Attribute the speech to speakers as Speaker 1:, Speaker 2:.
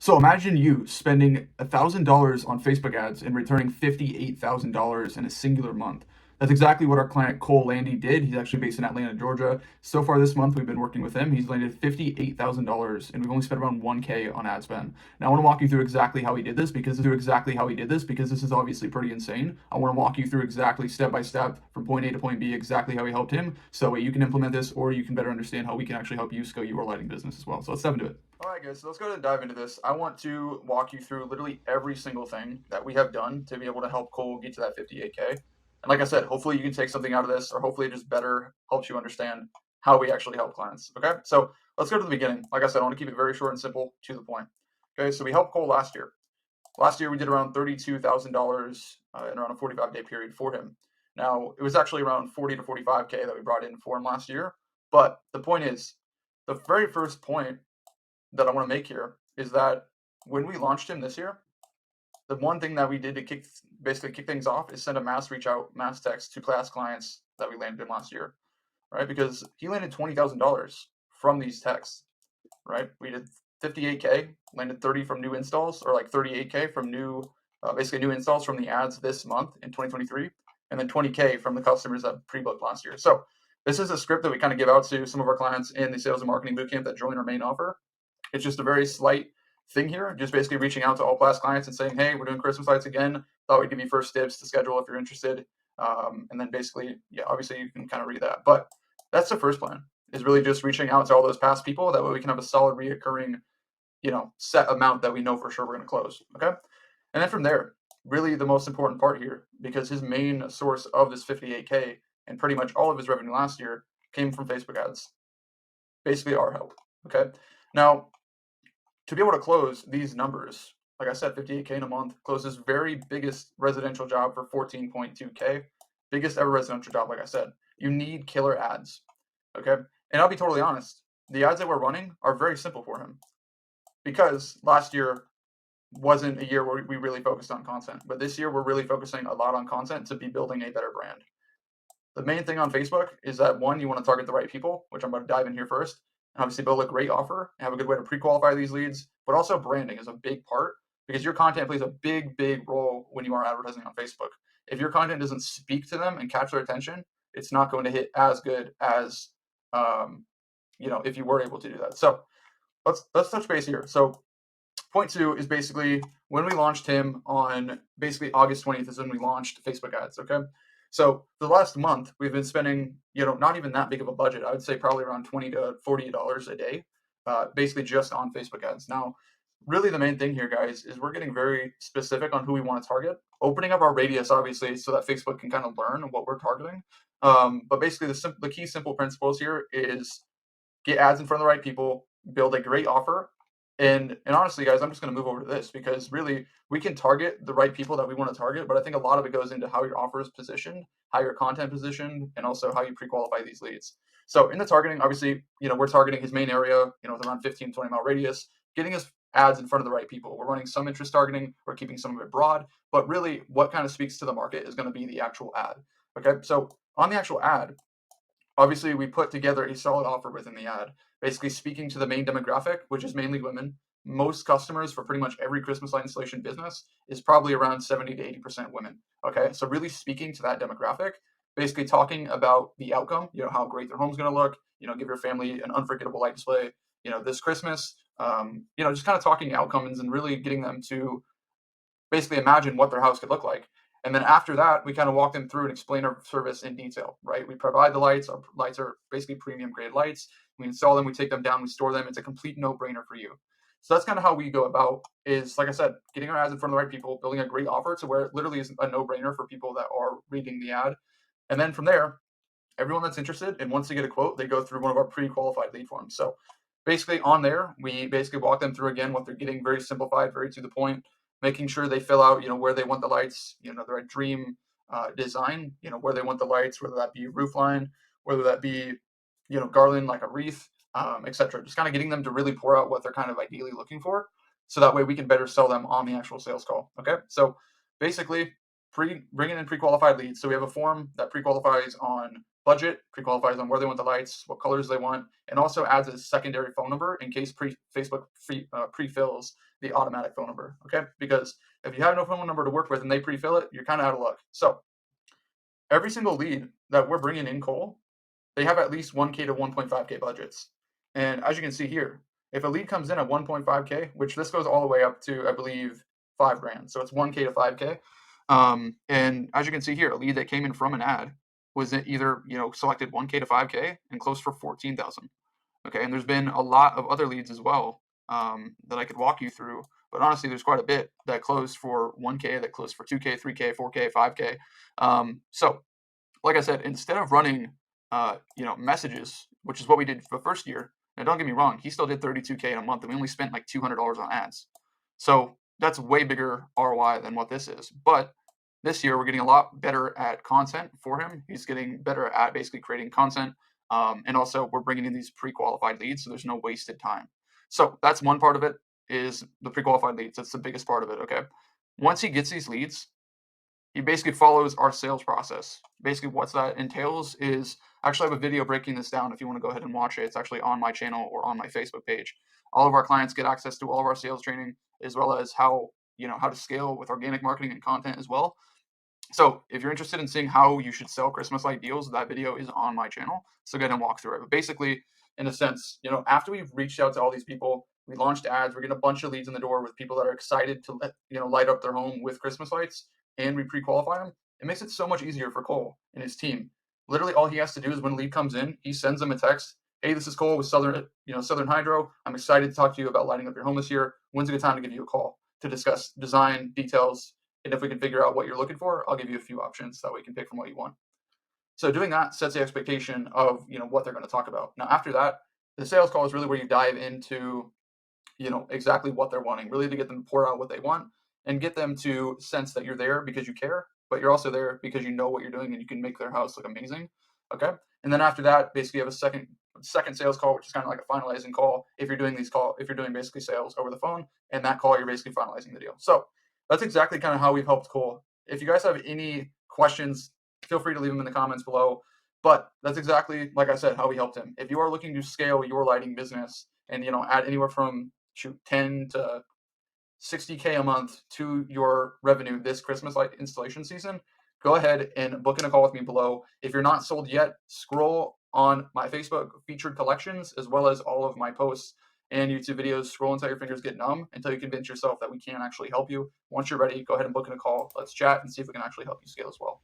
Speaker 1: So imagine you spending $1,000 on Facebook ads and returning $58,000 in a singular month. That's exactly what our client Cole Landy did. He's actually based in Atlanta, Georgia. So far this month, we've been working with him. He's landed $58,000 and we've only spent around 1K on ad spend. Now, I want to walk you through exactly how he did this because this is obviously pretty insane. I want to walk you through exactly step by step from point A to point B, exactly how he helped him. So that way you can implement this or you can better understand how we can actually help you scale your lighting business as well. So let's dive into it. All right, guys, so let's go ahead and dive into this. I want to walk you through literally every single thing that we have done to be able to help Cole get to that 58K. And like I said, hopefully you can take something out of this, or hopefully it just better helps you understand how we actually help clients. Okay, so let's go to the beginning. Like I said, I want to keep it very short and simple, to the point. Okay, so we helped Cole last year. Last year we did around $32,000 in around a 45-day period for him. Now it was actually around 40 to 45K that we brought in for him last year. But the point is, the very first point that I want to make here is that when we launched him this year, the one thing that we did to basically kick things off is send a mass reach out, mass text to past clients that we landed in last year, right? Because he landed $20,000 from these texts, right? We did 58K, landed 30 from new installs, or like 38K from basically new installs from the ads this month in 2023, and then 20K from the customers that pre-booked last year. So this is a script that we kind of give out to some of our clients in the sales and marketing bootcamp that join our main offer. It's just a very slight thing here, just basically reaching out to all past clients and saying, hey, we're doing Christmas lights again. Thought we'd give you first dibs to schedule if you're interested. And then basically, yeah, obviously you can kind of read that. But that's the first plan, is really just reaching out to all those past people. That way we can have a solid reoccurring, set amount that we know for sure we're going to close. Okay. And then from there, really the most important part here, because his main source of this 58K and pretty much all of his revenue last year came from Facebook ads, basically our help. Okay. Now, to be able to close these numbers, like I said, 58K in a month, close his very biggest residential job for 14.2K, biggest ever residential job. Like I said, you need killer ads. Okay. And I'll be totally honest, the ads that we're running are very simple for him, because last year wasn't a year where we really focused on content, but this year we're really focusing a lot on content to be building a better brand. The main thing on Facebook is that, one, you want to target the right people, which I'm going to dive in here first, and obviously build a great offer and have a good way to pre-qualify these leads. But also branding is a big part, because your content plays a big, big role when you are advertising on Facebook. If your content doesn't speak to them and catch their attention, it's not going to hit as good as if you were able to do that. So let's touch base here. So point two is basically when we launched him on basically August 20th is when we launched Facebook ads. Okay. So the last month we've been spending, not even that big of a budget. I would say probably around $20 to $40 a day, basically just on Facebook ads. Now, really the main thing here, guys, is we're getting very specific on who we want to target, opening up our radius, obviously, so that Facebook can kind of learn what we're targeting. But basically the key simple principles here is get ads in front of the right people, build a great offer. And honestly, guys, I'm just going to move over to this, because really we can target the right people that we want to target, but I think a lot of it goes into how your offer is positioned, how your content positioned, and also how you pre-qualify these leads. So in the targeting, obviously, we're targeting his main area, with around 15, 20-mile radius, getting his ads in front of the right people. We're running some interest targeting, we're keeping some of it broad, but really what kind of speaks to the market is going to be the actual ad. Okay, so on the actual ad, obviously, we put together a solid offer within the ad, basically speaking to the main demographic, which is mainly women. Most customers for pretty much every Christmas light installation business is probably around 70 to 80% women. Okay, so really speaking to that demographic, basically talking about the outcome, how great their home's going to look, give your family an unforgettable light display, this Christmas, just kind of talking outcomes and really getting them to basically imagine what their house could look like. And then after that, we kind of walk them through and explain our service in detail, right? We provide the lights. Our lights are basically premium grade lights. We install them, we take them down, we store them. It's a complete no-brainer for you. So that's kind of how we go about, is, like I said, getting our ads in front of the right people, building a great offer to where it literally is a no-brainer for people that are reading the ad. And then from there, everyone that's interested and wants to get a quote, they go through one of our pre-qualified lead forms. So basically on there, we basically walk them through again what they're getting, very simplified, very to the point, making sure they fill out, where they want the lights, the right dream design, where they want the lights, whether that be roof line, whether that be, garland like a wreath, etc. Just kind of getting them to really pour out what they're kind of ideally looking for, so that way we can better sell them on the actual sales call. Okay, so basically bringing in pre-qualified leads. So we have a form that pre-qualifies on budget, pre-qualifies on where they want the lights, what colors they want, and also adds a secondary phone number in case Facebook pre-fills the automatic phone number. Okay, because if you have no phone number to work with and they pre-fill it, you're kind of out of luck. So every single lead that we're bringing in Cole, they have at least 1K to 1.5K budgets. And as you can see here, if a lead comes in at 1.5K, which this goes all the way up to, I believe, 5 grand. So it's 1K to 5K. And as you can see here, a lead that came in from an ad was either, selected 1K to 5K and closed for 14,000. Okay. And there's been a lot of other leads as well that I could walk you through. But honestly, there's quite a bit that closed for 1K, that closed for 2K, 3K, 4K, 5K. So like I said, instead of running, messages, which is what we did for the first year. Now, don't get me wrong, he still did 32K in a month, and we only spent like $200 on ads. So that's way bigger ROI than what this is. But this year, we're getting a lot better at content for him. He's getting better at basically creating content. And also, we're bringing in these pre-qualified leads, so there's no wasted time. So that's one part of it, is the pre-qualified leads. That's the biggest part of it, okay? Once he gets these leads, he basically follows our sales process. Basically, what that entails is, actually I have a video breaking this down if you want to go ahead and watch it. It's actually on my channel or on my Facebook page. All of our clients get access to all of our sales training, as well as how to scale with organic marketing and content as well. So if you're interested in seeing how you should sell Christmas light deals, that video is on my channel. So go ahead and walk through it. But basically, in a sense, after we've reached out to all these people, we launched ads, we're getting a bunch of leads in the door with people that are excited to light up their home with Christmas lights, and we pre-qualify them. It makes it so much easier for Cole and his team. Literally, all he has to do is when a lead comes in, he sends them a text. Hey, this is Cole with Southern Hydro. I'm excited to talk to you about lighting up your home this year. When's a good time to give you a call to discuss design details? And if we can figure out what you're looking for, I'll give you a few options that we can pick from what you want. So doing that sets the expectation of what they're going to talk about. Now, after that, the sales call is really where you dive into exactly what they're wanting, really to get them to pour out what they want and get them to sense that you're there because you care, but you're also there because you know what you're doing and you can make their house look amazing. Okay. And then after that, basically you have a second sales call, which is kind of like a finalizing call. If you're doing basically sales over the phone, and that call, you're basically finalizing the deal. So that's exactly kind of how we've helped Cole. If you guys have any questions, feel free to leave them in the comments below. But that's exactly, like I said, how we helped him. If you are looking to scale your lighting business and add anywhere from 10 to 60K a month to your revenue this Christmas light installation season, go ahead and book in a call with me below. If you're not sold yet, scroll on my Facebook featured collections, as well as all of my posts and YouTube videos. Scroll until your fingers get numb, until you convince yourself that we can actually help you. Once you're ready, go ahead and book in a call. Let's chat and see if we can actually help you scale as well.